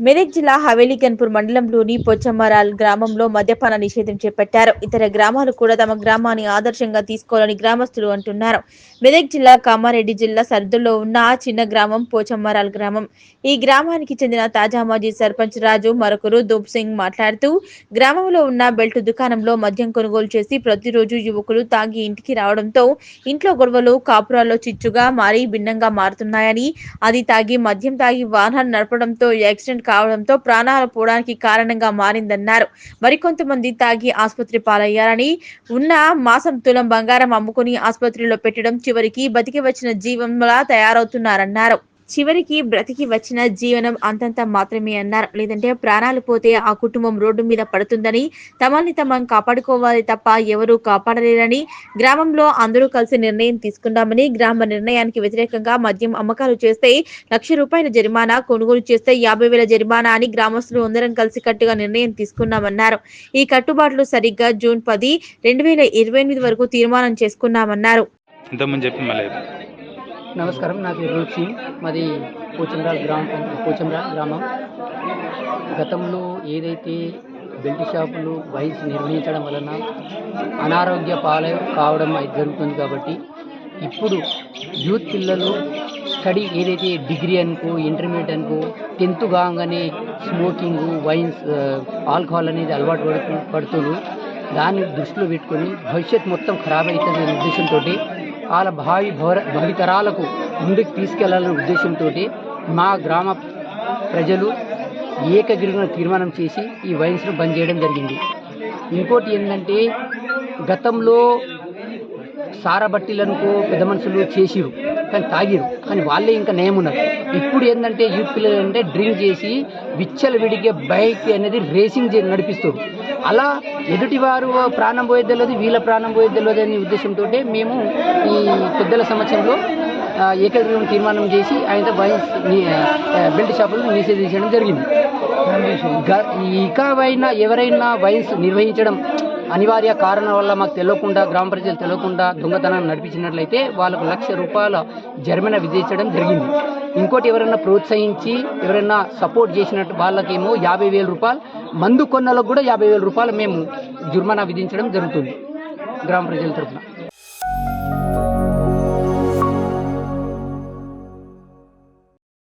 మెదక్ జిల్లా హవేలీగన్పూర్ మండలంలోని పోచమ్మరాల్ గ్రామంలో మద్యపాన నిషేధం చేపట్టారు. ఇతర గ్రామాలు కూడా తమ గ్రామాన్ని ఆదర్శంగా తీసుకోవాలని గ్రామస్తులు అంటున్నారు. మెదక్ జిల్లా కామారెడ్డి జిల్లా సరిహద్దులో ఉన్న చిన్న గ్రామం పోచమ్మరాల్ గ్రామం. ఈ గ్రామానికి చెందిన తాజా మాజీ సర్పంచ్ రాజు మరొకరు దూప్ సింగ్ మాట్లాడుతూ గ్రామంలో ఉన్న బెల్ట్ దుకాణంలో మద్యం కొనుగోలు చేసి ప్రతిరోజు యువకులు తాగి ఇంటికి రావడంతో ఇంట్లో గొడవలు కాపురాల్లో చిచ్చుగా మారి భిన్నంగా మారుతున్నాయని, అది తాగి మద్యం తాగి వాహనాలు నడపడంతో యాక్సిడెంట్ కావడంతో ప్రాణాలు పోవడానికి కారణంగా మారిందన్నారు. మరికొంతమంది తాగి ఆసుపత్రి పాలయ్యారని, ఉన్న మాసం తులం బంగారం అమ్ముకుని ఆసుపత్రిలో పెట్టడం చివరికి బతికి వచ్చిన జీవంలా తయారవుతున్నారన్నారు. చివరికి బ్రతికి వచ్చిన జీవనం అంతంత మాత్రమే అన్నారు. లేదంటే ప్రాణాలు పోతే ఆ కుటుంబం రోడ్డు మీద పడుతుందని, తమని తమం కాపాడుకోవాలి తప్ప ఎవరూ కాపాడలేరని, గ్రామంలో అందరూ కలిసి నిర్ణయం తీసుకున్నామని, గ్రామ నిర్ణయానికి వ్యతిరేకంగా మద్యం అమ్మకాలు చేస్తే ₹1,00,000 జరిమానా, కొనుగోలు చేస్తే 50,000 జరిమానా అని గ్రామస్తులు అందరం కలిసి కట్టుగా నిర్ణయం తీసుకున్నామన్నారు. ఈ కట్టుబాట్లు సరిగ్గా జూన్ 10, 2028 వరకు తీర్మానం చేసుకున్నామన్నారు. నమస్కారం, నా పేరు రూప్ సింగ్. మాది పోచమ్రాల్ గ్రామం. గతంలో ఏదైతే బెల్ట్ షాపులు వైన్స్ నిర్వహించడం వలన అనారోగ్య పాలు కావడం జరుగుతుంది. కాబట్టి ఇప్పుడు యూత్ పిల్లలు స్టడీ ఏదైతే డిగ్రీ అనుకో, ఇంటర్మీడియట్ అనుకో, 10th కాగానే స్మోకింగ్, వైన్స్, ఆల్కహాల్ అనేది అలవాటు పడుతుంది. దాన్ని దృష్టిలో పెట్టుకొని భవిష్యత్ మొత్తం ఖరాబ్ అవుతుంది అనే ఉద్దేశంతో వాళ్ళ భావితరాలకు ముందుకు తీసుకెళ్లాలనే ఉద్దేశంతో మా గ్రామ ప్రజలు ఏకగ్రీవంగా తీర్మానం చేసి ఈ వైన్స్ను బంద్ చేయడం జరిగింది. ఇంకోటి ఏంటంటే, గతంలో సారబట్టీలనుకో పెద్ద మనుషులు చేసిరు, కానీ తాగిరు, కానీ వాళ్ళే ఇంకా నయమున్నారు. ఇప్పుడు ఏంటంటే యూత్ పిల్లలు అంటే డ్రింక్ చేసి విచ్చలవిడిగే బైక్ అనేది రేసింగ్ నడిపిస్తారు. అలా ఎదుటివారు ప్రాణం పోయేది తెలియదు, వీళ్ళ ప్రాణం పోయేది తెలియదు అనే ఉద్దేశంతో మేము ఈ పెద్దల సమక్షంలో ఏకగ్రీవం తీర్మానం చేసి ఆయన వైన్స్ బెల్ట్ షాపులను నిషేధించడం జరిగింది. ఇకవైనా ఎవరైనా వైన్స్ నిర్వహించడం అనివార్య కారణం వల్ల మాకు తెలియకుండా, గ్రామ ప్రజలు తెలియకుండా దొంగతనాన్ని నడిపించినట్లయితే వాళ్ళకు ₹1,00,000 జరిమానా విధించడం జరిగింది. ఇంకోటి ఎవరైనా ప్రోత్సహించి ఎవరైనా సపోర్ట్ చేసినట్టు వాళ్ళకేమో ₹50,000, మందు కొన్నలకు కూడా ₹50,000 మేము జుర్మానా విధించడం జరుగుతుంది గ్రామ ప్రజల తరఫున.